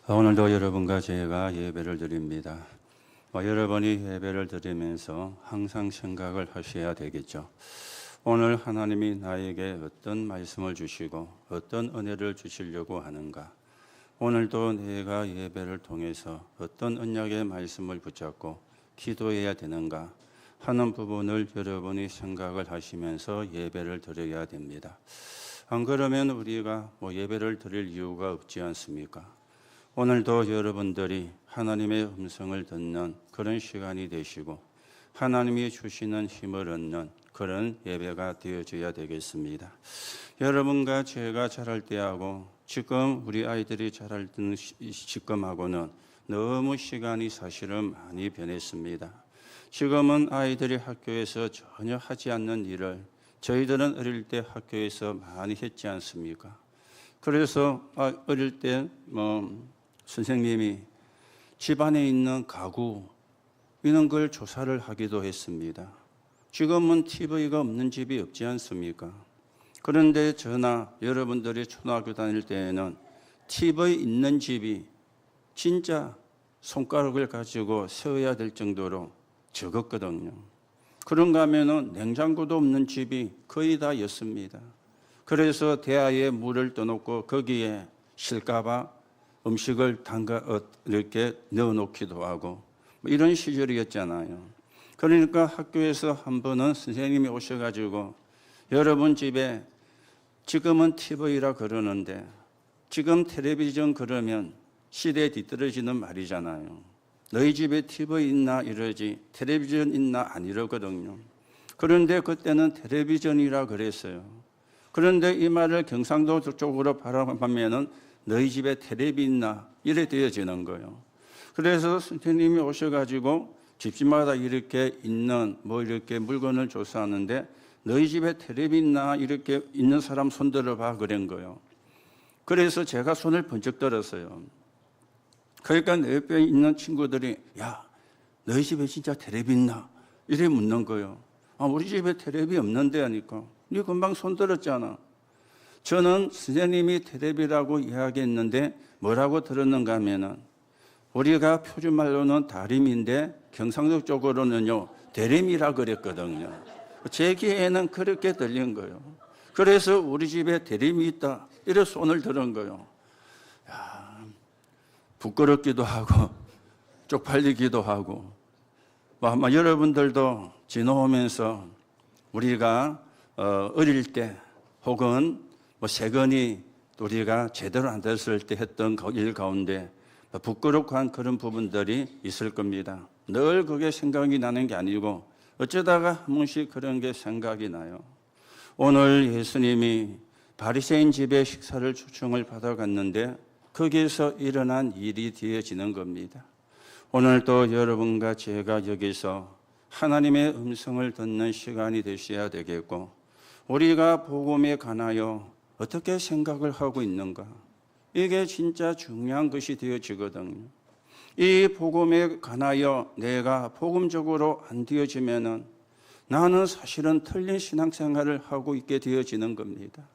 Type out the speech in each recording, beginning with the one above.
오늘도 여러분과 제가 예배를 드립니다. 여러분이 예배를 드리면서 항상 생각을 하셔야 되겠죠. 오늘 하나님이 나에게 어떤 말씀을 주시고 어떤 은혜를 주시려고 하는가? 오늘도 내가 예배를 통해서 어떤 언약의 말씀을 붙잡고 기도해야 되는가 하는 부분을 여러분이 생각을 하시면서 예배를 드려야 됩니다. 안 그러면 우리가 예배를 드릴 이유가 없지 않습니까? 오늘도 여러분들이 하나님의 음성을 듣는 그런 시간이 되시고 하나님이 주시는 힘을 얻는 그런 예배가 되어져야 되겠습니다. 여러분과 제가 자랄 때하고 지금 우리 아이들이 자랄 때 지금하고는 너무 시간이 사실은 많이 변했습니다. 지금은 아이들이 학교에서 전혀 하지 않는 일을 저희들은 어릴 때 학교에서 많이 했지 않습니까? 그래서 어릴 때 선생님이 집안에 있는 가구 이런 걸 조사를 하기도 했습니다. 지금은 TV가 없는 집이 없지 않습니까? 그런데 저나 여러분들이 초등학교 다닐 때에는 TV 있는 집이 진짜 손가락을 가지고 세워야 될 정도로 적었거든요. 그런가 하면은 냉장고도 없는 집이 거의 다였습니다. 그래서 대야에 물을 떠놓고 거기에 실까봐 음식을 담가 이렇게 넣어놓기도 하고 이런 시절이었잖아요. 그러니까 학교에서 한 번은 선생님이 오셔가지고 여러분 집에 지금은 TV라 그러는데 지금 텔레비전 그러면 시대에 뒤떨어지는 말이잖아요. 너희 집에 TV 있나 이러지 텔레비전 있나 안 이러거든요. 그런데 그때는 텔레비전이라 그랬어요. 그런데 이 말을 경상도 쪽으로 바라보면은 너희 집에 텔레비 있나 이래 되어지는 거예요. 그래서 선생님이 오셔가지고 집집마다 이렇게 있는 이렇게 물건을 조사하는데 너희 집에 텔레비 있나 이렇게 있는 사람 손 들어봐 그런 거예요. 그래서 제가 손을 번쩍 들었어요. 그러니까 내 옆에 있는 친구들이 야 너희 집에 진짜 텔레비 있나 이래 묻는 거예요. 우리 집에 텔레비 없는데 하니까 네 금방 손 들었잖아. 저는 선생님이 텔레비라고 이야기했는데 뭐라고 들었는가 하면은 우리가 표준말로는 다림인데 경상도 쪽으로는요 대림이라 그랬거든요. 제 귀에는 그렇게 들린 거예요. 그래서 우리 집에 대림이 있다 이래 손을 들은 거예요. 부끄럽기도 하고 쪽팔리기도 하고 아마 여러분들도 지나오면서 우리가 어릴 때 혹은 세건이 우리가 제대로 안 됐을 때 했던 일 가운데 부끄럽고 한 그런 부분들이 있을 겁니다. 늘 그게 생각이 나는 게 아니고 어쩌다가 한 번씩 그런 게 생각이 나요. 오늘 예수님이 바리새인 집에 식사를 초청을 받아갔는데 거기에서 일어난 일이 되어지는 겁니다. 오늘도 여러분과 제가 여기서 하나님의 음성을 듣는 시간이 되셔야 되겠고 우리가 복음에 관하여 어떻게 생각을 하고 있는가? 이게 진짜 중요한 것이 되어지거든요. 이 복음에 관하여 내가 복음적으로 안 되어지면은 나는 사실은 틀린 신앙생활을 하고 있게 되어지는 겁니다.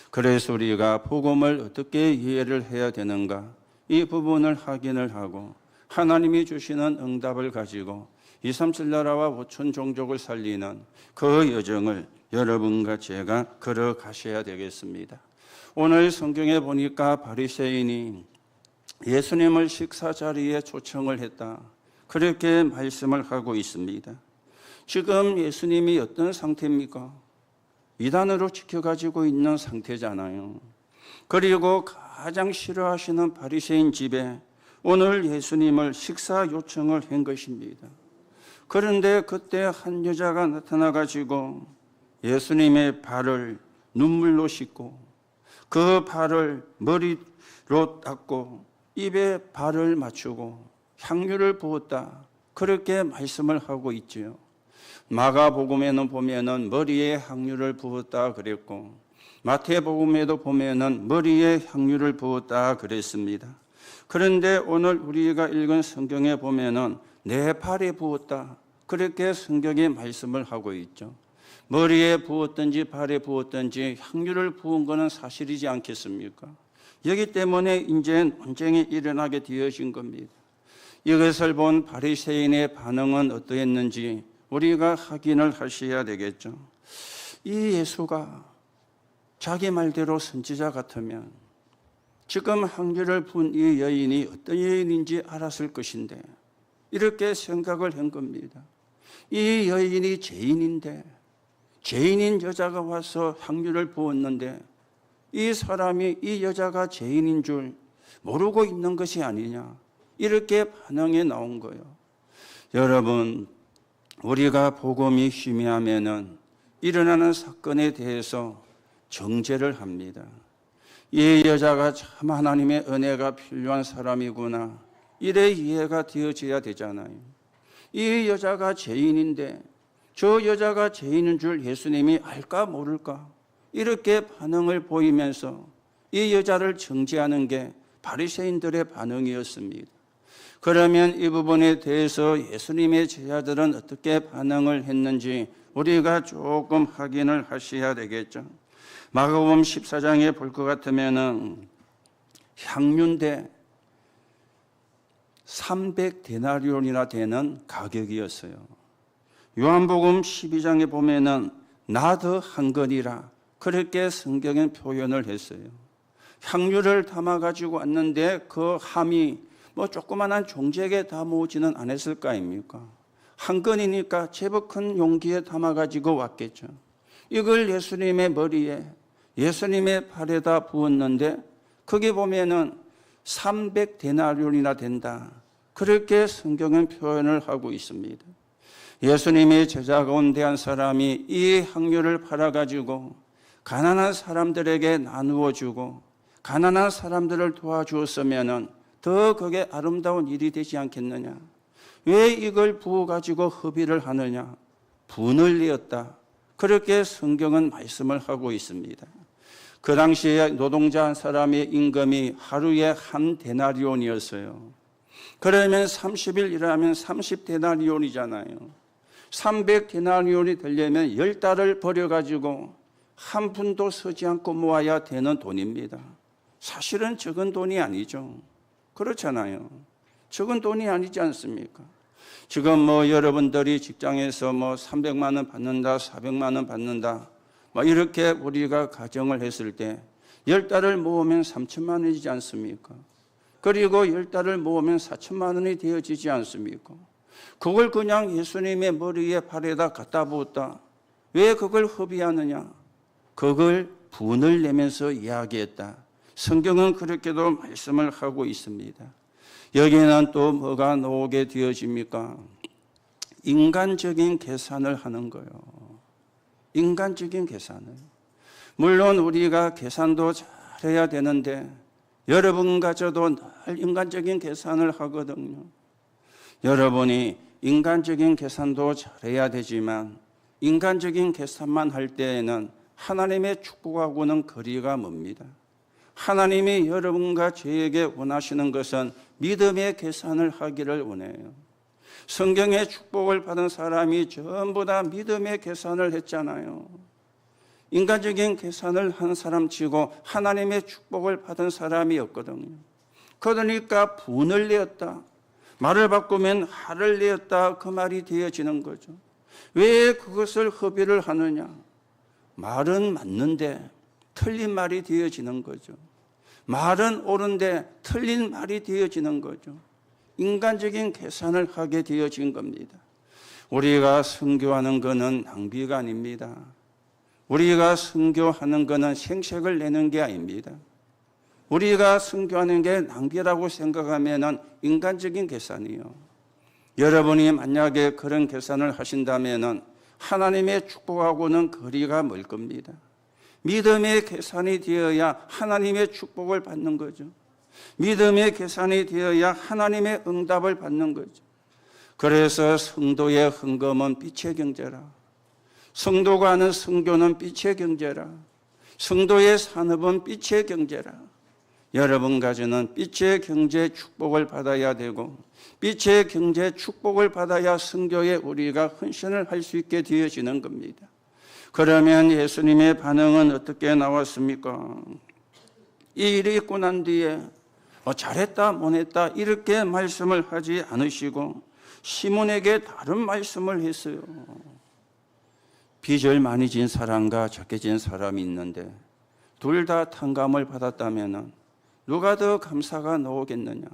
그래서 우리가 복음을 어떻게 이해를 해야 되는가? 이 부분을 확인을 하고 하나님이 주시는 응답을 가지고 237 나라와 5천 종족을 살리는 그 여정을 여러분과 제가 걸어가셔야 되겠습니다. 오늘 성경에 보니까 바리새인이 예수님을 식사 자리에 초청을 했다. 그렇게 말씀을 하고 있습니다. 지금 예수님이 어떤 상태입니까? 이단으로 지켜가지고 있는 상태잖아요. 그리고 가장 싫어하시는 바리새인 집에 오늘 예수님을 식사 요청을 한 것입니다. 그런데 그때 한 여자가 나타나가지고 예수님의 발을 눈물로 씻고 그 발을 머리로 닦고 입에 발을 맞추고 향유를 부었다. 그렇게 말씀을 하고 있지요. 마가복음에는 보면은 머리에 향유를 부었다 그랬고 마태복음에도 보면은 머리에 향유를 부었다 그랬습니다. 그런데 오늘 우리가 읽은 성경에 보면은 내 발에 부었다. 그렇게 성경에 말씀을 하고 있죠. 머리에 부었든지 발에 부었든지 향유를 부은 것은 사실이지 않겠습니까? 여기 때문에 이제 논쟁이 일어나게 되어진 겁니다. 이것을 본 바리새인의 반응은 어떠했는지 우리가 확인을 하셔야 되겠죠. 이 예수가 자기 말대로 선지자 같으면 지금 향유를 부은 이 여인이 어떤 여인인지 알았을 것인데 이렇게 생각을 한 겁니다. 이 여인이 죄인인데 죄인인 여자가 와서 향유를 부었는데 이 사람이 이 여자가 죄인인 줄 모르고 있는 것이 아니냐, 이렇게 반응이 나온 거예요. 여러분, 우리가 복음이 희미하면은 일어나는 사건에 대해서 정죄를 합니다. 이 여자가 참 하나님의 은혜가 필요한 사람이구나, 이래 이해가 되어져야 되잖아요. 이 여자가 죄인인데 저 여자가 죄인인 줄 예수님이 알까 모를까, 이렇게 반응을 보이면서 이 여자를 정죄하는 게 바리새인들의 반응이었습니다. 그러면 이 부분에 대해서 예수님의 제자들은 어떻게 반응을 했는지 우리가 조금 확인을 하셔야 되겠죠. 마가복음 14장에 볼 것 같으면은 향유인데 300데나리온이나 되는 가격이었어요. 요한복음 12장에 보면은 나더 한 건이라 그렇게 성경에 표현을 했어요. 향유를 담아가지고 왔는데 그 함이 뭐 조그만한 종지에 담아오지는 않았을 거 아닙니까? 한 건이니까 제법 큰 용기에 담아가지고 왔겠죠. 이걸 예수님의 머리에, 예수님의 발에다 부었는데 거기 보면은 300데나리온이나 된다, 그렇게 성경은 표현을 하고 있습니다. 예수님의 제자 가운데 한 사람이 이 향유를 팔아가지고 가난한 사람들에게 나누어 주고 가난한 사람들을 도와주었으면 더 그게 아름다운 일이 되지 않겠느냐. 왜 이걸 부어가지고 허비를 하느냐. 분을 내었다, 그렇게 성경은 말씀을 하고 있습니다. 그 당시에 노동자 한 사람의 임금이 하루에 한 데나리온이었어요. 그러면 30일 일하면 30데나리온이잖아요. 300데나리온이 되려면 10달을 버려가지고 한 푼도 쓰지 않고 모아야 되는 돈입니다. 사실은 적은 돈이 아니죠. 그렇잖아요. 적은 돈이 아니지 않습니까? 지금 뭐 여러분들이 직장에서 뭐 300만 원 받는다, 400만 원 받는다, 뭐 이렇게 우리가 가정을 했을 때 10달을 모으면 3천만 원이지 않습니까? 그리고 10달을 모으면 4천만 원이 되어지지 않습니까? 그걸 그냥 예수님의 머리에 발에다 갖다 부었다. 왜 그걸 허비하느냐? 그걸 분을 내면서 이야기했다. 성경은 그렇게도 말씀을 하고 있습니다. 여기는 또 뭐가 나오게 되어집니까? 인간적인 계산을 하는 거예요. 인간적인 계산을. 물론 우리가 계산도 잘해야 되는데 여러분과 저도 늘 인간적인 계산을 하거든요. 여러분이 인간적인 계산도 잘해야 되지만 인간적인 계산만 할 때에는 하나님의 축복하고는 거리가 멉니다. 하나님이 여러분과 저에게 원하시는 것은 믿음의 계산을 하기를 원해요. 성경의 축복을 받은 사람이 전부 다 믿음의 계산을 했잖아요. 인간적인 계산을 한 사람 치고 하나님의 축복을 받은 사람이 없거든요. 그러니까 분을 내었다, 말을 바꾸면 화를 내었다, 그 말이 되어지는 거죠. 왜 그것을 허비를 하느냐? 말은 맞는데 틀린 말이 되어지는 거죠. 말은 옳은데 틀린 말이 되어지는 거죠. 인간적인 계산을 하게 되어진 겁니다. 우리가 선교하는 것은 낭비가 아닙니다. 우리가 선교하는 것은 생색을 내는 게 아닙니다. 우리가 선교하는 게 낭비라고 생각하면 인간적인 계산이요. 여러분이 만약에 그런 계산을 하신다면 하나님의 축복하고는 거리가 멀 겁니다. 믿음의 계산이 되어야 하나님의 축복을 받는 거죠. 믿음의 계산이 되어야 하나님의 응답을 받는 거죠. 그래서 성도의 헌금은 빛의 경제라. 성도가 하는 선교는 빛의 경제라. 성도의 산업은 빛의 경제라. 여러분과 저는 빛의 경제 축복을 받아야 되고 빛의 경제 축복을 받아야 선교에 우리가 헌신을 할 수 있게 되어지는 겁니다. 그러면 예수님의 반응은 어떻게 나왔습니까? 이 일이 있고 난 뒤에 잘했다 못했다 이렇게 말씀을 하지 않으시고 시몬에게 다른 말씀을 했어요. 빚을 많이 진 사람과 적게 진 사람이 있는데 둘 다 탕감을 받았다면 누가 더 감사가 나오겠느냐?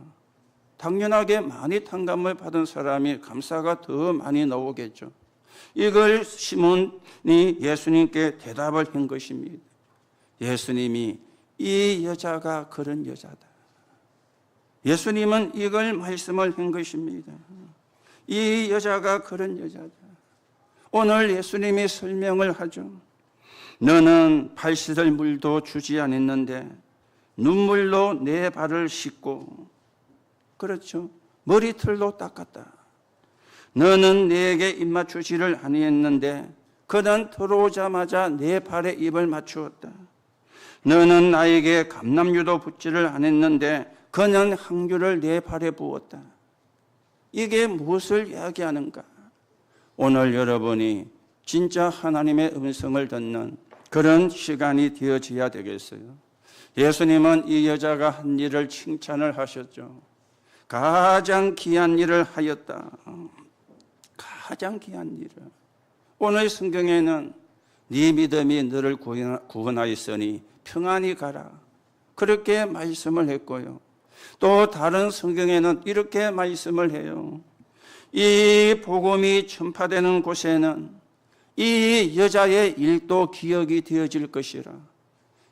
당연하게 많이 탕감을 받은 사람이 감사가 더 많이 나오겠죠. 이걸 시몬이 예수님께 대답을 한 것입니다. 예수님이 이 여자가 그런 여자다. 예수님은 이걸 말씀을 한 것입니다. 이 여자가 그런 여자다. 오늘 예수님이 설명을 하죠. 너는 발 씻을 물도 주지 않았는데 눈물로 내 발을 씻고, 그렇죠, 머리털로 닦았다. 너는 내게 입맞추지를 아니했는데 그는 들어오자마자 내 발에 입을 맞추었다. 너는 나에게 감람유도 붓지를 않았는데 그는 향유를 내 발에 부었다. 이게 무엇을 이야기하는가? 오늘 여러분이 진짜 하나님의 음성을 듣는 그런 시간이 되어져야 되겠어요. 예수님은 이 여자가 한 일을 칭찬을 하셨죠. 가장 귀한 일을 하였다. 가장 귀한 일을. 오늘 성경에는 네 믿음이 너를 구원하였으니 평안히 가라, 그렇게 말씀을 했고요. 또 다른 성경에는 이렇게 말씀을 해요. 이 복음이 전파되는 곳에는 이 여자의 일도 기억이 되어질 것이라.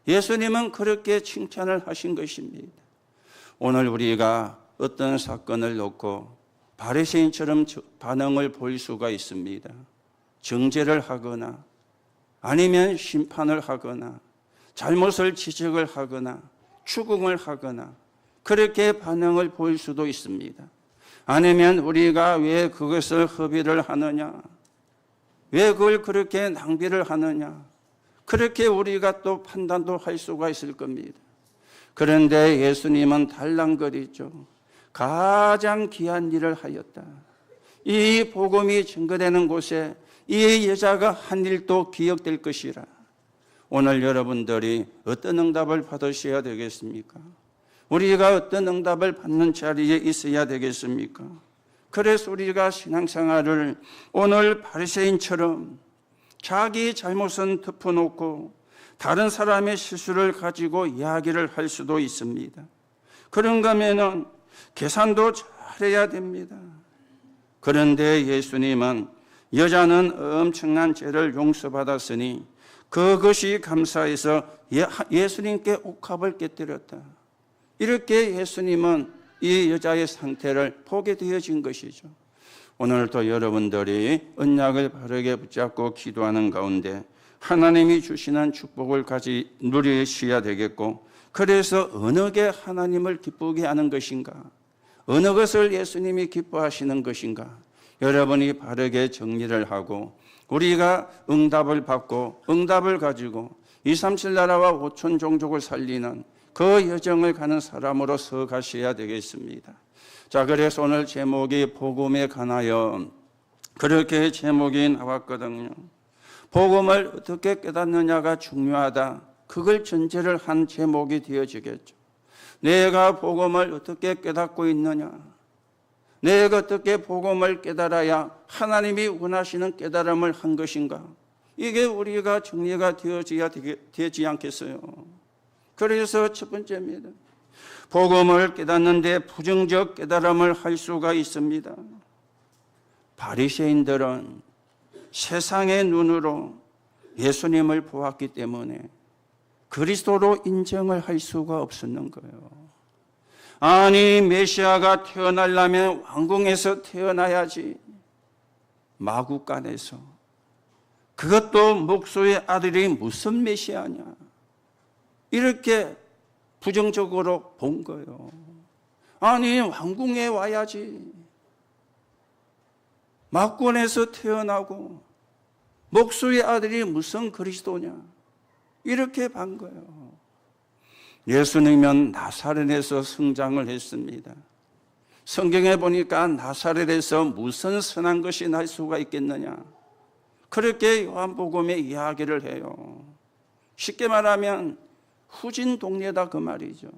예수님은 그렇게 칭찬을 하신 것입니다. 오늘 우리가 어떤 사건을 놓고 바리새인처럼 반응을 보일 수가 있습니다. 정죄를 하거나 아니면 심판을 하거나 잘못을 지적을 하거나 추궁을 하거나 그렇게 반응을 보일 수도 있습니다. 아니면 우리가 왜 그것을 허비를 하느냐, 왜 그걸 그렇게 낭비를 하느냐, 그렇게 우리가 또 판단도 할 수가 있을 겁니다. 그런데 예수님은 달랑거리죠. 가장 귀한 일을 하였다. 이 복음이 증거되는 곳에 이 여자가 한 일도 기억될 것이라. 오늘 여러분들이 어떤 응답을 받으셔야 되겠습니까? 우리가 어떤 응답을 받는 자리에 있어야 되겠습니까? 그래서 우리가 신앙생활을 오늘 바리새인처럼 자기 잘못은 덮어놓고 다른 사람의 실수를 가지고 이야기를 할 수도 있습니다. 그런가 하면은 계산도 잘해야 됩니다. 그런데 예수님은 여자는 엄청난 죄를 용서받았으니 그것이 감사해서 예수님께 옥합을 깨뜨렸다. 이렇게 예수님은 이 여자의 상태를 보게 되어진 것이죠. 오늘도 여러분들이 언약을 바르게 붙잡고 기도하는 가운데 하나님이 주시는 축복을 누리셔야 되겠고, 그래서 어느 게 하나님을 기쁘게 하는 것인가, 어느 것을 예수님이 기뻐하시는 것인가, 여러분이 바르게 정리를 하고 우리가 응답을 받고 응답을 가지고 237 나라와 5천 종족을 살리는 그 여정을 가는 사람으로서 가셔야 되겠습니다. 자, 그래서 오늘 제목이 복음에 관하여 그렇게 제목이 나왔거든요. 복음을 어떻게 깨닫느냐가 중요하다. 그걸 전제를 한 제목이 되어지겠죠. 내가 복음을 어떻게 깨닫고 있느냐, 내가 어떻게 복음을 깨달아야 하나님이 원하시는 깨달음을 한 것인가, 이게 우리가 정리가 되어져야 되지 않겠어요? 그래서 첫 번째입니다. 복음을 깨닫는데 부정적 깨달음을 할 수가 있습니다. 바리새인들은 세상의 눈으로 예수님을 보았기 때문에 그리스도로 인정을 할 수가 없었는 거예요. 아니, 메시아가 태어나려면 왕궁에서 태어나야지, 마구간에서, 그것도 목소의 아들이 무슨 메시아냐, 이렇게 부정적으로 본 거예요. 아니, 왕궁에 와야지, 막군에서 태어나고 목수의 아들이 무슨 그리스도냐, 이렇게 본 거예요. 예수님은 나사렛에서 성장을 했습니다. 성경에 보니까 나사렛에서 무슨 선한 것이 날 수가 있겠느냐, 그렇게 요한복음에 이야기를 해요. 쉽게 말하면 후진 동네다 그 말이죠.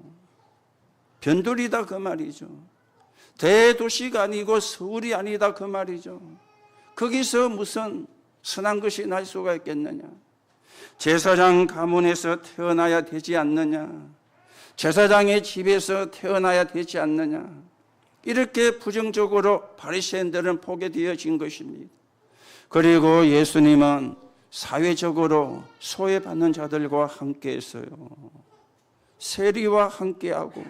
변두리다 그 말이죠. 대도시가 아니고 서울이 아니다 그 말이죠. 거기서 무슨 선한 것이 날 수가 있겠느냐. 제사장 가문에서 태어나야 되지 않느냐. 제사장의 집에서 태어나야 되지 않느냐. 이렇게 부정적으로 바리새인들은 보게 되어진 것입니다. 그리고 예수님은 사회적으로 소외받는 자들과 함께 했어요. 세리와 함께하고,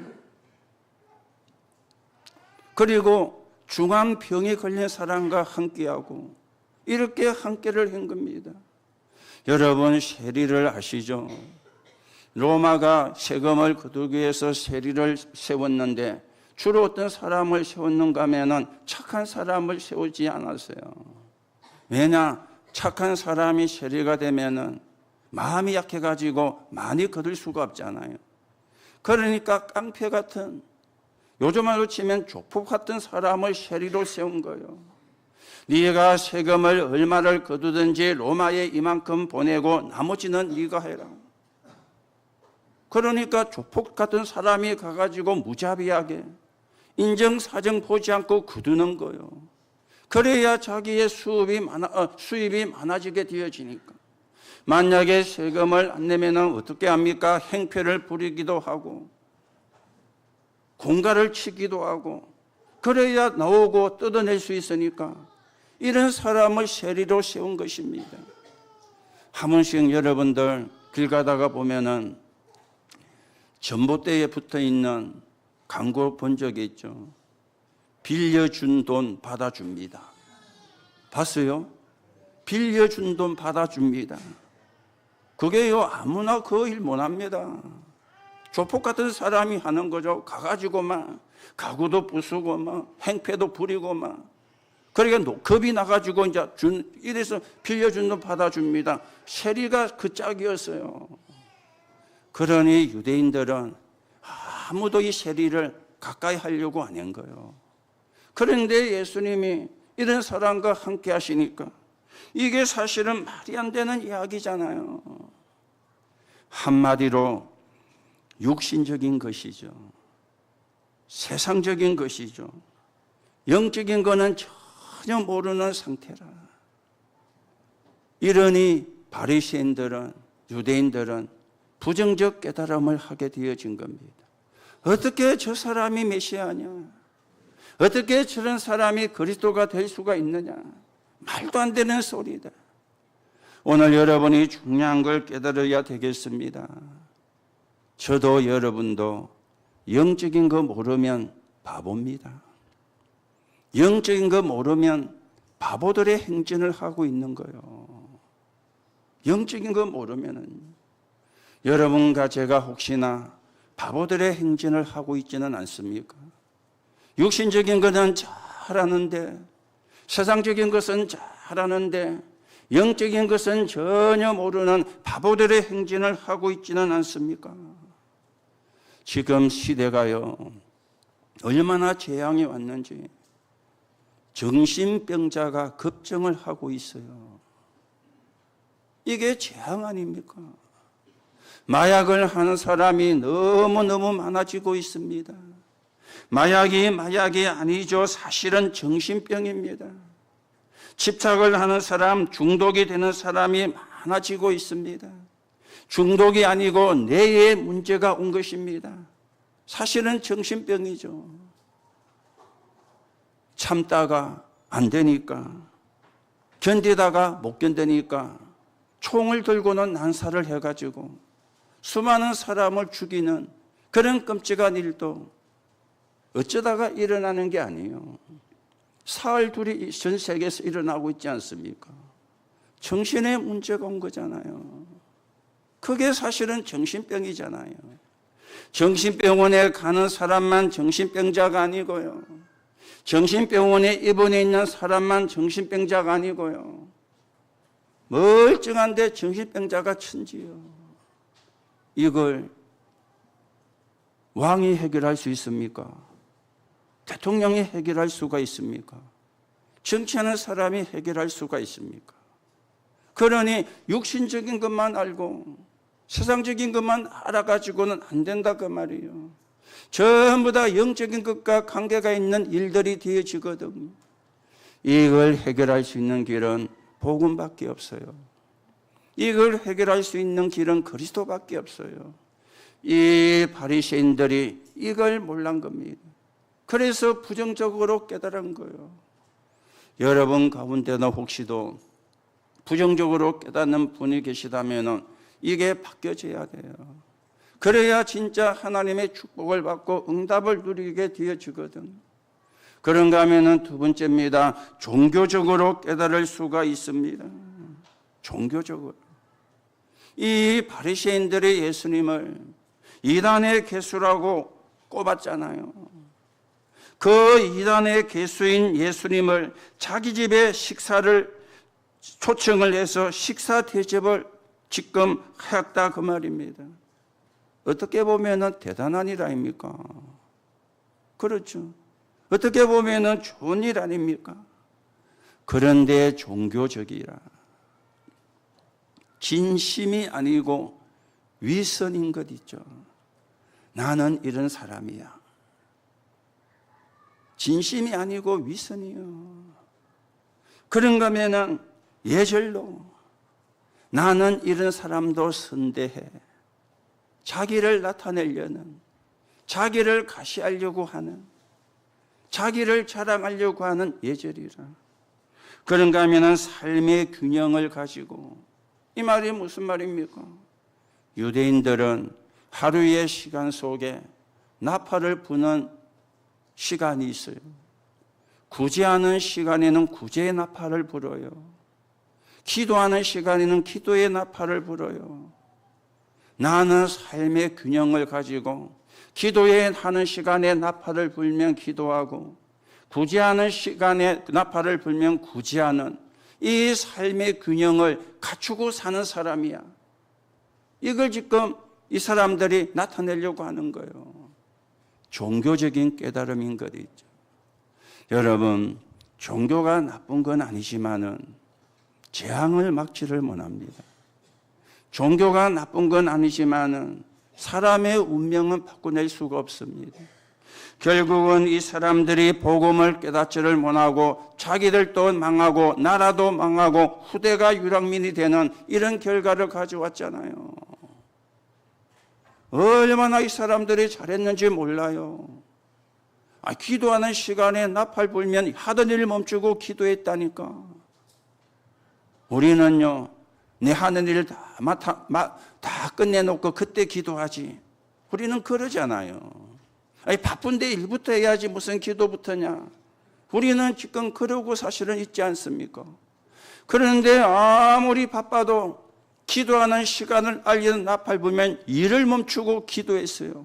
그리고 중한 병에 걸린 사람과 함께하고, 이렇게 함께를 한 겁니다. 여러분, 세리를 아시죠? 로마가 세금을 거두기 위해서 세리를 세웠는데 주로 어떤 사람을 세웠는가 하면은 착한 사람을 세우지 않았어요. 왜냐? 착한 사람이 세리가 되면은 마음이 약해가지고 많이 거둘 수가 없잖아요. 그러니까 깡패 같은, 요즘 말로 치면 조폭 같은 사람을 세리로 세운 거예요. 네가 세금을 얼마를 거두든지 로마에 이만큼 보내고 나머지는 네가 해라. 그러니까 조폭 같은 사람이 가가지고 무자비하게 인정사정 보지 않고 거두는 거예요. 그래야 자기의 수입이 많아지게 되어지니까. 만약에 세금을 안 내면 어떻게 합니까? 행패를 부리기도 하고 공갈을 치기도 하고, 그래야 나오고 뜯어낼 수 있으니까 이런 사람을 세리로 세운 것입니다. 한 번씩 여러분들 길 가다가 보면은 전봇대에 붙어 있는 광고 본 적이 있죠. 빌려준 돈 받아줍니다. 봤어요? 빌려준 돈 받아줍니다. 그게요, 아무나 그 일 못합니다. 조폭 같은 사람이 하는 거죠. 가가지고 막 가구도 부수고 막 행패도 부리고 막, 그러니까 겁이 나가지고 이제 이래서 빌려준 돈 받아줍니다. 세리가 그 짝이었어요. 그러니 유대인들은 아무도 이 세리를 가까이 하려고 안 한 거예요. 그런데 예수님이 이런 사람과 함께 하시니까 이게 사실은 말이 안 되는 이야기잖아요. 한마디로 육신적인 것이죠. 세상적인 것이죠. 영적인 거는 전혀 모르는 상태라. 이러니 바리새인들은, 유대인들은 부정적 깨달음을 하게 되어진 겁니다. 어떻게 저 사람이 메시아냐? 어떻게 저런 사람이 그리스도가 될 수가 있느냐? 말도 안 되는 소리다. 오늘 여러분이 중요한 걸 깨달아야 되겠습니다. 저도 여러분도 영적인 거 모르면 바보입니다. 영적인 거 모르면 바보들의 행진을 하고 있는 거예요. 영적인 거 모르면은 여러분과 제가 혹시나 바보들의 행진을 하고 있지는 않습니까? 육신적인 것은 잘하는데, 세상적인 것은 잘하는데, 영적인 것은 전혀 모르는 바보들의 행진을 하고 있지는 않습니까? 지금 시대가요, 얼마나 재앙이 왔는지 정신병자가 급증을 하고 있어요. 이게 재앙 아닙니까? 마약을 하는 사람이 너무너무 많아지고 있습니다. 마약이 아니죠. 사실은 정신병입니다. 집착을 하는 사람, 중독이 되는 사람이 많아지고 있습니다. 중독이 아니고 뇌에 문제가 온 것입니다. 사실은 정신병이죠. 참다가 안 되니까, 견디다가 못 견디니까 총을 들고는 난사를 해가지고 수많은 사람을 죽이는 그런 끔찍한 일도 어쩌다가 일어나는 게 아니에요. 사흘 둘이 전 세계에서 일어나고 있지 않습니까? 정신에 문제가 온 거잖아요. 그게 사실은 정신병이잖아요. 정신병원에 가는 사람만 정신병자가 아니고요. 정신병원에 입원해 있는 사람만 정신병자가 아니고요. 멀쩡한데 정신병자가 천지요. 이걸 왕이 해결할 수 있습니까? 대통령이 해결할 수가 있습니까? 정치하는 사람이 해결할 수가 있습니까? 그러니 육신적인 것만 알고 세상적인 것만 알아가지고는 안 된다 그 말이에요. 전부 다 영적인 것과 관계가 있는 일들이 되어지거든요. 이걸 해결할 수 있는 길은 복음밖에 없어요. 이걸 해결할 수 있는 길은 그리스도밖에 없어요. 이 바리새인들이 이걸 몰란 겁니다. 그래서 부정적으로 깨달은 거예요. 여러분 가운데는 혹시도 부정적으로 깨닫는 분이 계시다면 이게 바뀌어져야 돼요. 그래야 진짜 하나님의 축복을 받고 응답을 누리게 되어지거든. 그런가 하면은 두 번째입니다. 종교적으로 깨달을 수가 있습니다. 종교적으로. 이 바리새인들이 예수님을 이단의 개수라고 꼽았잖아요. 그 이단의 개수인 예수님을 자기 집에 식사를 초청을 해서 식사 대접을 지금 하였다 그 말입니다. 어떻게 보면은 대단한 일 아닙니까? 그렇죠. 어떻게 보면은 좋은 일 아닙니까? 그런데 종교적이라. 진심이 아니고 위선인 것 있죠. 나는 이런 사람이야. 진심이 아니고 위선이요. 그런가 하면은 예절로 나는 이런 사람도 선대해. 자기를 나타내려는, 자기를 가시하려고 하는, 자기를 자랑하려고 하는 예절이라. 그런가 하면은 삶의 균형을 가지고, 이 말이 무슨 말입니까? 유대인들은 하루의 시간 속에 나팔을 부는 시간이 있어요. 구제하는 시간에는 구제의 나팔을 불어요. 기도하는 시간에는 기도의 나팔을 불어요. 나는 삶의 균형을 가지고 기도에 하는 시간에 나팔을 불면 기도하고 구제하는 시간에 나팔을 불면 구제하는 이 삶의 균형을 갖추고 사는 사람이야. 이걸 지금 이 사람들이 나타내려고 하는 거예요. 종교적인 깨달음인 것 있죠. 여러분, 종교가 나쁜 건 아니지만은 재앙을 막지를 못합니다. 종교가 나쁜 건 아니지만은 사람의 운명은 바꿔낼 수가 없습니다. 결국은 이 사람들이 복음을 깨닫지를 못하고 자기들도 망하고 나라도 망하고 후대가 유랑민이 되는 이런 결과를 가져왔잖아요. 얼마나 이 사람들이 잘했는지 몰라요. 기도하는 시간에 나팔 불면 하던 일 멈추고 기도했다니까. 우리는요, 내 하는 일 다 끝내놓고 그때 기도하지. 우리는 그러잖아요. 바쁜데 일부터 해야지 무슨 기도부터냐. 우리는 지금 그러고 사실은 있지 않습니까? 그런데 아무리 바빠도 기도하는 시간을 알리는 나팔 불면 일을 멈추고 기도했어요.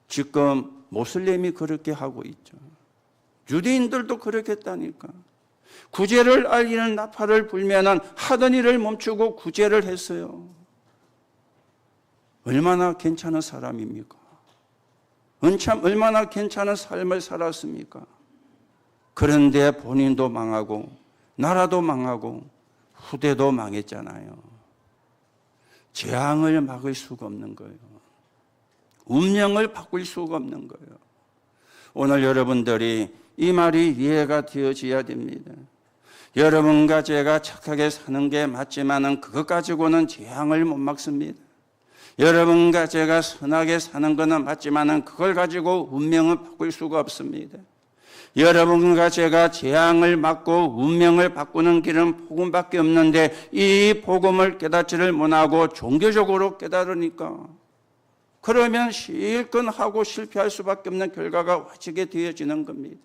지금 모슬렘이 그렇게 하고 있죠. 유대인들도 그렇게 했다니까. 구제를 알리는 나팔을 불면은 하던 일을 멈추고 구제를 했어요. 얼마나 괜찮은 사람입니까? 얼마나 괜찮은 삶을 살았습니까? 그런데 본인도 망하고 나라도 망하고 후대도 망했잖아요. 재앙을 막을 수가 없는 거예요. 운명을 바꿀 수가 없는 거예요. 오늘 여러분들이 이 말이 이해가 되어져야 됩니다. 여러분과 제가 착하게 사는 게 맞지만은 그것 가지고는 재앙을 못 막습니다. 여러분과 제가 선하게 사는 것은 맞지만은 그걸 가지고 운명을 바꿀 수가 없습니다. 여러분과 제가 재앙을 막고 운명을 바꾸는 길은 복음밖에 없는데 이 복음을 깨닫지를 못하고 종교적으로 깨달으니까 그러면 실컷 하고 실패할 수밖에 없는 결과가 와지게 되어지는 겁니다.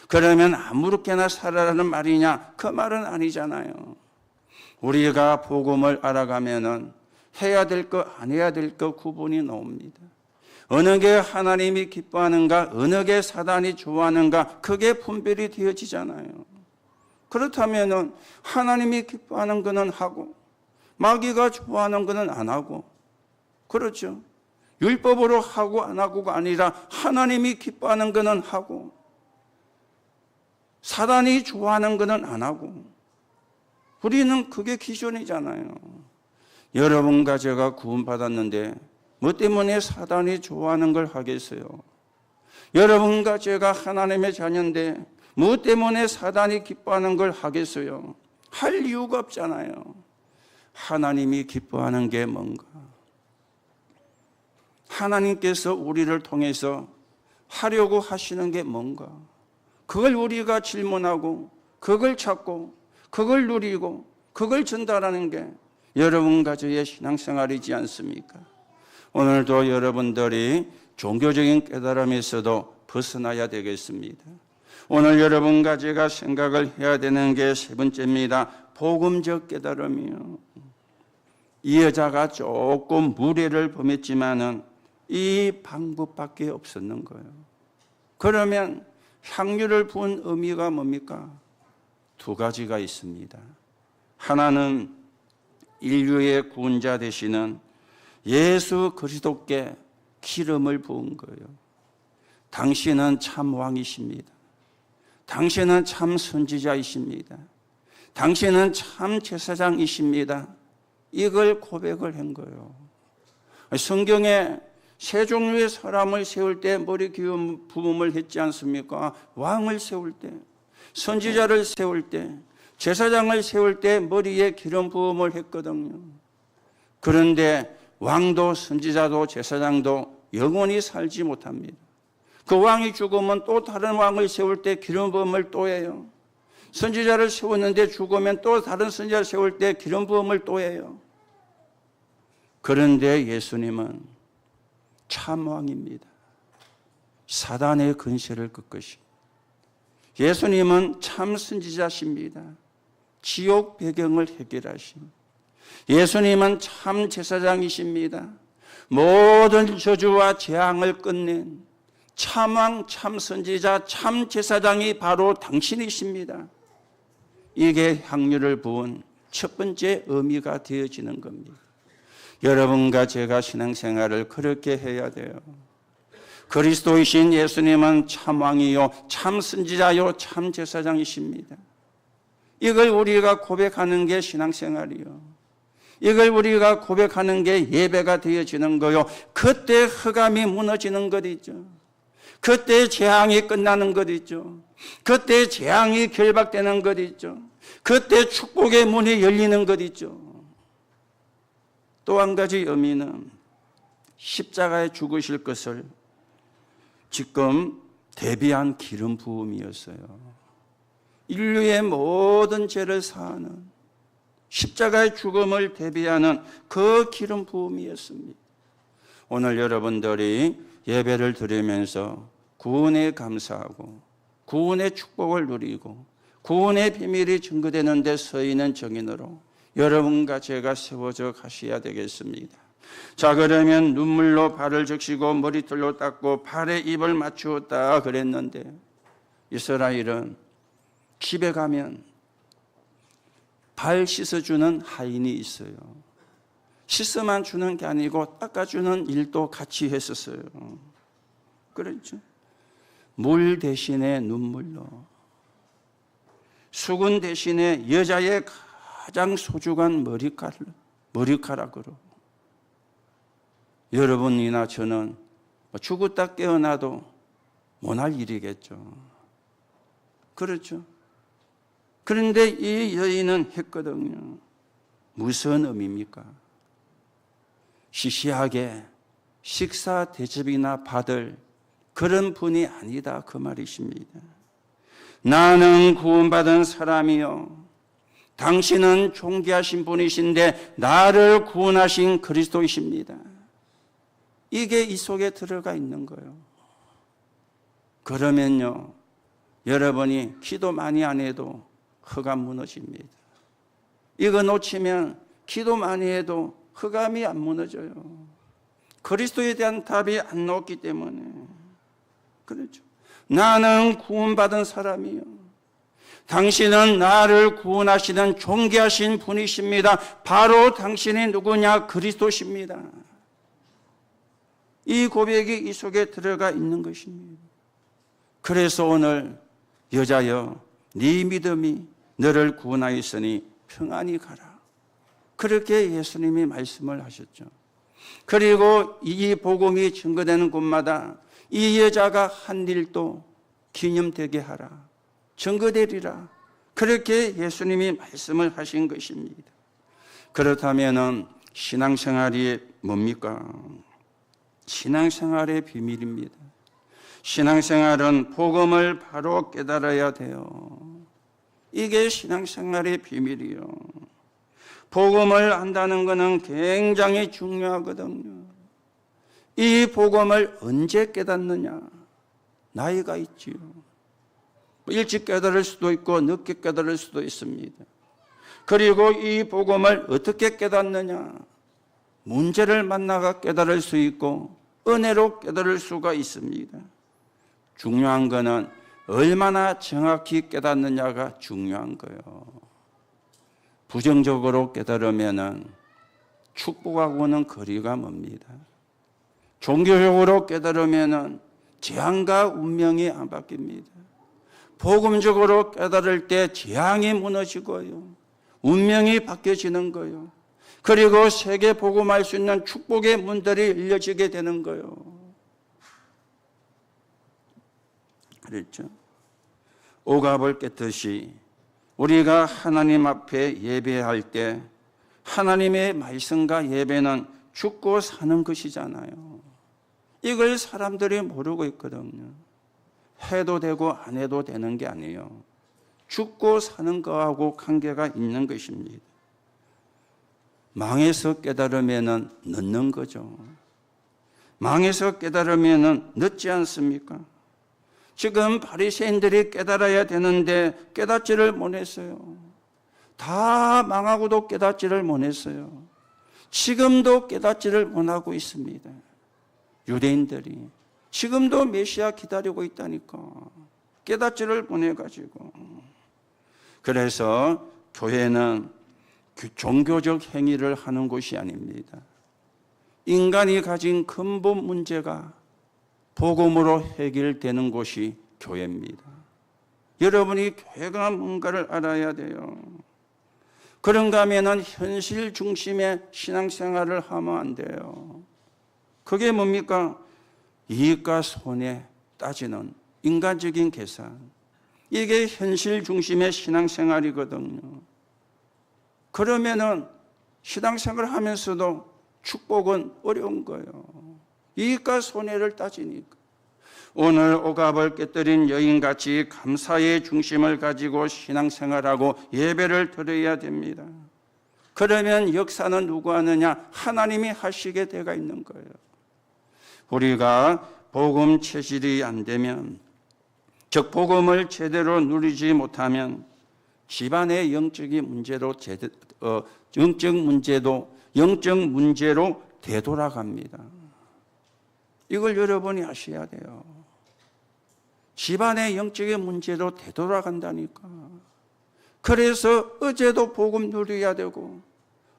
그러면 아무렇게나 살아라는 말이냐? 그 말은 아니잖아요. 우리가 복음을 알아가면은 해야 될 거, 안 해야 될 거 구분이 나옵니다. 어느 게 하나님이 기뻐하는가, 어느 게 사단이 좋아하는가, 그게 분별이 되어지잖아요. 그렇다면은 하나님이 기뻐하는 거는 하고, 마귀가 좋아하는 거는 안 하고, 그렇죠. 율법으로 하고 안 하고가 아니라 하나님이 기뻐하는 거는 하고, 사단이 좋아하는 거는 안 하고, 우리는 그게 기준이잖아요. 여러분과 제가 구원받았는데 뭐 때문에 사단이 좋아하는 걸 하겠어요? 여러분과 제가 하나님의 자녀인데 뭐 때문에 사단이 기뻐하는 걸 하겠어요? 할 이유가 없잖아요. 하나님이 기뻐하는 게 뭔가? 하나님께서 우리를 통해서 하려고 하시는 게 뭔가? 그걸 우리가 질문하고 그걸 찾고 그걸 누리고 그걸 전달하는 게 여러분과 저의 신앙생활이지 않습니까? 오늘도 여러분들이 종교적인 깨달음에서도 벗어나야 되겠습니다. 오늘 여러분과 제가 생각을 해야 되는 게 세 번째입니다. 복음적 깨달음이요. 이 여자가 조금 무례를 범했지만은 이 방법밖에 없었는 거예요. 그러면 향유를 부은 의미가 뭡니까? 두 가지가 있습니다. 하나는 인류의 구원자 되시는 예수 그리스도께 기름을 부은 거예요. 당신은 참 왕이십니다. 당신은 참 선지자이십니다. 당신은 참 제사장이십니다. 이걸 고백을 한 거예요. 성경에 세 종류의 사람을 세울 때 머리 기름 부음을 했지 않습니까? 왕을 세울 때, 선지자를 세울 때, 제사장을 세울 때 머리에 기름 부음을 했거든요. 그런데 왕도 선지자도 제사장도 영원히 살지 못합니다. 그 왕이 죽으면 또 다른 왕을 세울 때 기름 부음을 또 해요. 선지자를 세웠는데 죽으면 또 다른 선지자를 세울 때 기름 부음을 또 해요. 그런데 예수님은 참 왕입니다. 사단의 근세를 꺾으신 예수님은 참 선지자십니다. 지옥 배경을 해결하신 예수님은 참 제사장이십니다. 모든 저주와 재앙을 끝낸 참왕, 참 선지자, 참 제사장이 바로 당신이십니다. 이게 향유를 부은 첫 번째 의미가 되어지는 겁니다. 여러분과 제가 신앙생활을 그렇게 해야 돼요. 그리스도이신 예수님은 참 왕이요, 참 선지자요, 참 제사장이십니다. 이걸 우리가 고백하는 게 신앙생활이요. 이걸 우리가 고백하는 게 예배가 되어지는 거요. 그때 흑암이 무너지는 것 있죠. 그때 재앙이 끝나는 것 있죠. 그때 재앙이 결박되는 것 있죠. 그때 축복의 문이 열리는 것 있죠. 또 한 가지 의미는 십자가에 죽으실 것을 지금 대비한 기름 부음이었어요. 인류의 모든 죄를 사하는 십자가의 죽음을 대비하는 그 기름 부음이었습니다. 오늘 여러분들이 예배를 드리면서 구원에 감사하고 구원의 축복을 누리고 구원의 비밀이 증거되는 데 서 있는 정인으로 여러분과 제가 세워져 가셔야 되겠습니다. 자, 그러면 눈물로 발을 적시고 머리털로 닦고 발에 입을 맞추었다 그랬는데 이스라엘은 집에 가면 발 씻어주는 하인이 있어요. 씻어만 주는 게 아니고 닦아주는 일도 같이 했었어요. 그렇죠? 물 대신에 눈물로, 수건 대신에 여자의 가장 소중한 머리카락으로. 여러분이나 저는 죽었다 깨어나도 못할 일이겠죠. 그렇죠? 그런데 이 여인은 했거든요. 무슨 의미입니까? 시시하게 식사 대접이나 받을 그런 분이 아니다 그 말이십니다. 나는 구원받은 사람이요, 당신은 존귀하신 분이신데 나를 구원하신 그리스도이십니다. 이게 이 속에 들어가 있는 거예요. 그러면요, 여러분이 기도 많이 안 해도 흑암 무너집니다. 이거 놓치면 기도 많이 해도 흑암이 안 무너져요. 그리스도에 대한 답이 안 나왔기 때문에. 그렇죠. 나는 구원받은 사람이요, 당신은 나를 구원하시는 존귀하신 분이십니다. 바로 당신이 누구냐? 그리스도십니다. 이 고백이 이 속에 들어가 있는 것입니다. 그래서 오늘 여자여, 네 믿음이 너를 구원하였으니 평안히 가라. 그렇게 예수님이 말씀을 하셨죠. 그리고 이 복음이 증거되는 곳마다 이 여자가 한 일도 기념되게 하라, 증거되리라, 그렇게 예수님이 말씀을 하신 것입니다. 그렇다면 신앙생활이 뭡니까? 신앙생활의 비밀입니다. 신앙생활은 복음을 바로 깨달아야 돼요. 이게 신앙생활의 비밀이요. 복음을 안다는 것은 굉장히 중요하거든요. 이 복음을 언제 깨닫느냐? 나이가 있지요. 일찍 깨달을 수도 있고 늦게 깨달을 수도 있습니다. 그리고 이 복음을 어떻게 깨닫느냐? 문제를 만나가 깨달을 수 있고 은혜로 깨달을 수가 있습니다. 중요한 것은 얼마나 정확히 깨닫느냐가 중요한 거예요. 부정적으로 깨달으면 축복하고는 거리가 멉니다. 종교적으로 깨달으면 재앙과 운명이 안 바뀝니다. 복음적으로 깨달을 때 재앙이 무너지고요, 운명이 바뀌어지는 거예요. 그리고 세계 복음할 수 있는 축복의 문들이 열려지게 되는 거예요. 그랬죠? 오갑을 깼듯이 우리가 하나님 앞에 예배할 때 하나님의 말씀과 예배는 죽고 사는 것이잖아요. 이걸 사람들이 모르고 있거든요. 해도 되고 안 해도 되는 게 아니에요. 죽고 사는 거하고 관계가 있는 것입니다. 망해서 깨달으면 늦는 거죠. 망해서 깨달으면 늦지 않습니까? 지금 바리새인들이 깨달아야 되는데 깨닫지를 못했어요. 다 망하고도 깨닫지를 못했어요. 지금도 깨닫지를 못하고 있습니다. 유대인들이 지금도 메시아 기다리고 있다니까. 깨닫지를 못해가지고. 그래서 교회는 종교적 행위를 하는 곳이 아닙니다. 인간이 가진 근본 문제가 복음으로 해결되는 곳이 교회입니다. 여러분이 교회가 뭔가를 알아야 돼요. 그런가 하면 현실 중심의 신앙생활을 하면 안 돼요. 그게 뭡니까? 이익과 손해 따지는 인간적인 계산. 이게 현실 중심의 신앙생활이거든요. 그러면은 신앙생활을 하면서도 축복은 어려운 거예요. 이익과 손해를 따지니까. 오늘 오갑을 깨뜨린 여인같이 감사의 중심을 가지고 신앙생활하고 예배를 드려야 됩니다. 그러면 역사는 누가 하느냐? 하나님이 하시게 되어 있는 거예요. 우리가 복음 체질이 안 되면, 즉 복음을 제대로 누리지 못하면 집안의 영적 문제로 되돌아갑니다. 이걸 여러분이 아셔야 돼요. 집안의 영적인 문제로 되돌아간다니까. 그래서 어제도 복음 누려야 되고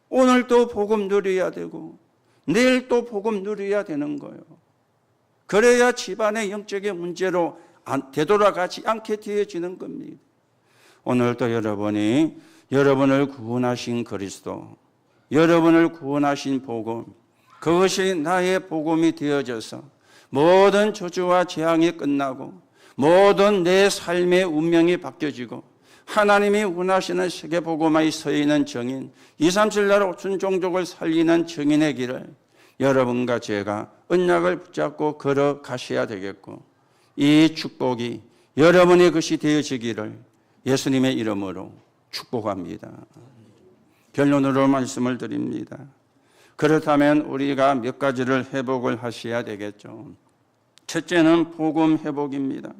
오늘도 복음 누려야 되고 내일 또 복음 누려야 되는 거예요. 그래야 집안의 영적인 문제로 되돌아가지 않게 되어지는 겁니다. 오늘도 여러분이 여러분을 구원하신 그리스도, 여러분을 구원하신 복음, 그것이 나의 복음이 되어져서 모든 저주와 재앙이 끝나고 모든 내 삶의 운명이 바뀌어지고 하나님이 원하시는 세계복음화에 서 있는 정인, 237 나라 5천 종족을 살리는 정인의 길을 여러분과 제가 언약을 붙잡고 걸어가셔야 되겠고, 이 축복이 여러분의 것이 되어지기를 예수님의 이름으로 축복합니다. 결론으로 말씀을 드립니다. 그렇다면 우리가 몇 가지를 회복을 하셔야 되겠죠. 첫째는 복음 회복입니다.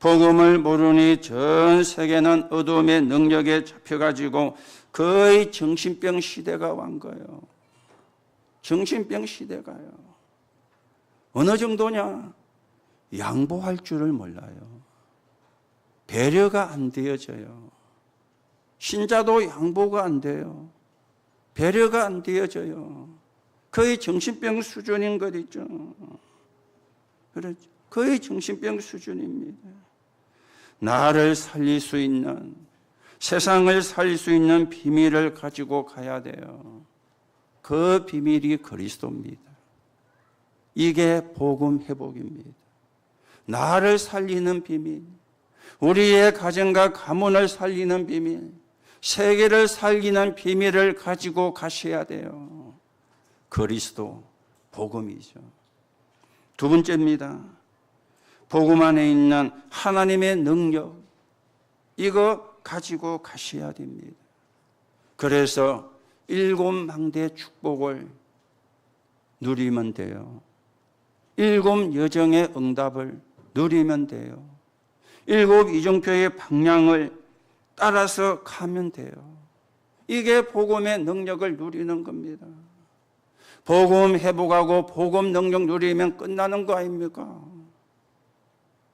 복음을 모르니 전 세계는 어둠의 능력에 잡혀가지고 거의 정신병 시대가 온 거예요. 정신병 시대가요. 어느 정도냐? 양보할 줄을 몰라요. 배려가 안 되어져요. 신자도 양보가 안 돼요. 배려가 안 되어져요. 거의 정신병 수준인 것 있죠. 그렇죠. 거의 정신병 수준입니다. 나를 살릴 수 있는, 세상을 살릴 수 있는 비밀을 가지고 가야 돼요. 그 비밀이 그리스도입니다. 이게 복음 회복입니다. 나를 살리는 비밀, 우리의 가정과 가문을 살리는 비밀, 세계를 살리는 비밀을 가지고 가셔야 돼요. 그리스도, 복음이죠. 두 번째입니다. 복음 안에 있는 하나님의 능력, 이거 가지고 가셔야 됩니다. 그래서 7망대 축복을 누리면 돼요. 7 여정의 응답을 누리면 돼요. 7 이정표의 방향을 따라서 가면 돼요. 이게 복음의 능력을 누리는 겁니다. 복음 회복하고 복음 능력 누리면 끝나는 거 아닙니까?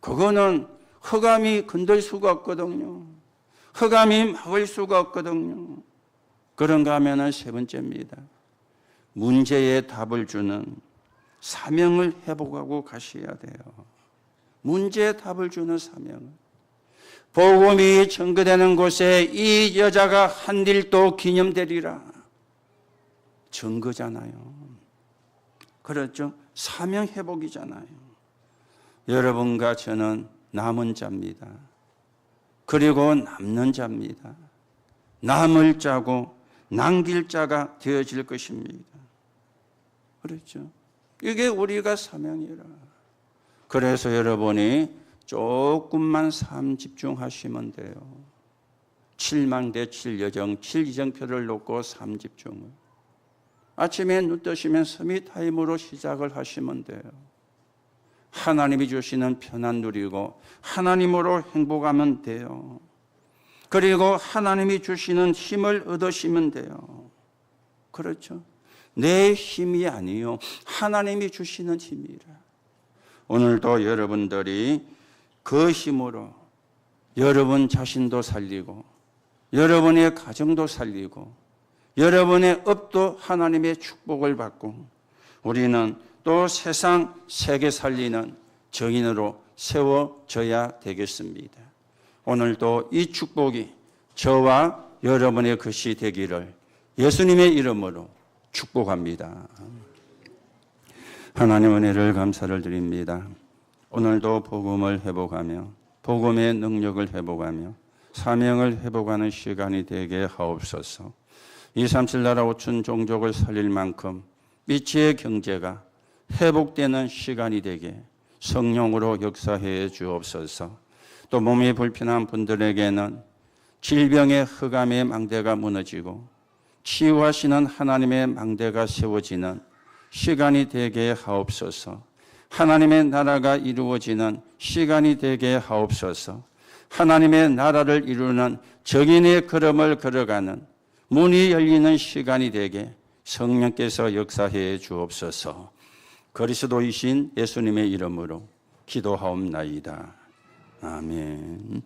그거는 흑암이 건들 수가 없거든요. 흑암이 막을 수가 없거든요. 그런가 하면은 세 번째입니다. 문제에 답을 주는 사명을 회복하고 가셔야 돼요. 문제에 답을 주는 사명을. 복음이 전거되는 곳에 이 여자가 한 일도 기념되리라. 증거잖아요. 그렇죠? 사명 회복이잖아요. 여러분과 저는 남은 자입니다. 그리고 남는 자입니다. 남을 자고 남길 자가 되어질 것입니다. 그렇죠? 이게 우리가 사명이라. 그래서 여러분이 조금만 삶 집중하시면 돼요. 7망대 7여정, 7이정표를 놓고 삶 집중을. 아침에 눈 뜨시면 서밋타임으로 시작을 하시면 돼요. 하나님이 주시는 편안 누리고 하나님으로 행복하면 돼요. 그리고 하나님이 주시는 힘을 얻으시면 돼요. 그렇죠? 내 힘이 아니요, 하나님이 주시는 힘이라. 오늘도 여러분들이 그 힘으로 여러분 자신도 살리고 여러분의 가정도 살리고 여러분의 업도 하나님의 축복을 받고 우리는 또 세상 세계 살리는 정인으로 세워져야 되겠습니다. 오늘도 이 축복이 저와 여러분의 것이 되기를 예수님의 이름으로 축복합니다. 하나님 은혜를 감사를 드립니다. 오늘도 복음을 회복하며 복음의 능력을 회복하며 사명을 회복하는 시간이 되게 하옵소서. 237 나라 5천 종족을 살릴 만큼 미치의 경제가 회복되는 시간이 되게 성령으로 역사해 주옵소서. 또 몸이 불편한 분들에게는 질병의 흑암의 망대가 무너지고 치유하시는 하나님의 망대가 세워지는 시간이 되게 하옵소서. 하나님의 나라가 이루어지는 시간이 되게 하옵소서. 하나님의 나라를 이루는 정인의 걸음을 걸어가는 문이 열리는 시간이 되게 성령께서 역사해 주옵소서. 그리스도이신 예수님의 이름으로 기도하옵나이다. 아멘.